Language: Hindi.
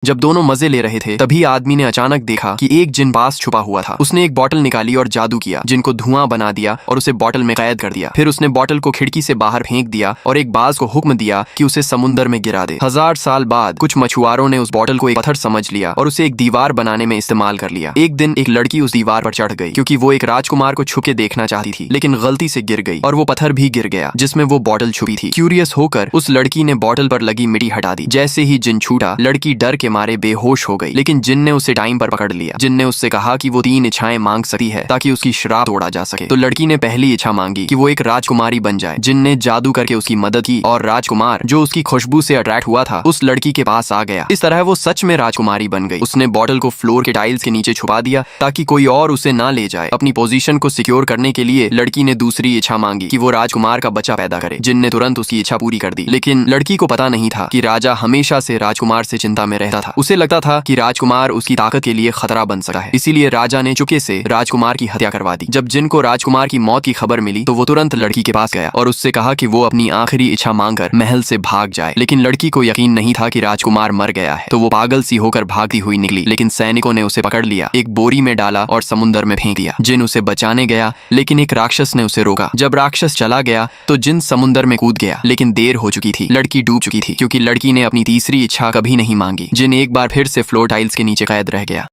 जब दोनों मजे ले रहे थे तभी आदमी ने अचानक देखा कि एक जिन पास छुपा हुआ था। उसने एक बोतल निकाली और जादू किया, जिन को धुआं बना दिया और उसे बोतल में कैद कर दिया। फिर उसने बोतल को खिड़की से बाहर फेंक दिया और एक बाज को हुक्म दिया कि उसे समुंदर में गिरा दे। 1000 साल बाद कुछ मछुआरों ने उस बोतल को एक पत्थर समझ लिया और उसे एक दीवार बनाने में इस्तेमाल कर लिया। एक दिन एक लड़की उस दीवार पर चढ़ गई क्योंकि वो एक राजकुमार को छुप के देखना चाहती थी, लेकिन गलती से गिर गई और वो पत्थर भी गिर गया जिसमें वो बोतल छुपी थी। क्यूरियस होकर उस लड़की ने बोतल पर लगी मिट्टी हटा दी। जैसे ही जिन छूटा, लड़की डर के मारे बेहोश हो गई, लेकिन जिन ने उसे टाइम पर पकड़ लिया। जिन ने उससे कहा कि वो 3 इच्छाएं मांग सकती है ताकि उसकी श्राप तोड़ा जा सके। तो लड़की ने पहली इच्छा मांगी कि वो एक राजकुमारी बन जाए। जिन ने जादू करके उसकी मदद की और राजकुमार, जो उसकी खुशबू से अट्रैक्ट हुआ था, उस लड़की के पास आ गया। इस तरह वो सच में राजकुमारी बन गई। उसने बोतल को फ्लोर के टाइल्स के नीचे छुपा दिया ताकि कोई और उसे ना ले जाए। अपनी पोजीशन को सिक्योर करने के लिए लड़की ने दूसरी इच्छा मांगी कि वो राजकुमार का बच्चा पैदा करे। जिन ने तुरंत उसकी इच्छा पूरी कर दी, लेकिन लड़की को पता नहीं था कि राजा हमेशा से राजकुमार से चिंता में रहता था। उसे लगता था कि राजकुमार उसकी ताकत के लिए खतरा बन सकता है, इसीलिए राजा ने चुपके से राजकुमार की हत्या करवा दी। जब जिन को राजकुमार की मौत की खबर मिली तो वो तुरंत लड़की के पास गया और उससे कहा कि वो अपनी आखिरी इच्छा मांगकर महल से भाग जाए। लेकिन लड़की को यकीन नहीं था कि राजकुमार मर गया है, तो वो पागल सी होकर भागती हुई निकली। लेकिन सैनिकों ने उसे पकड़ लिया, एक बोरी में डाला और समुद्र में फेंक दिया। जिन उसे बचाने गया, लेकिन एक राक्षस ने उसे रोका। जब राक्षस चला गया तो जिन समुद्र में कूद गया, लेकिन देर हो चुकी थी। लड़की डूब चुकी थी क्योंकि लड़की ने अपनी तीसरी इच्छा कभी नहीं मांगी। जिन एक बार फिर से फ्लोर टाइल्स के नीचे कैद रह गया।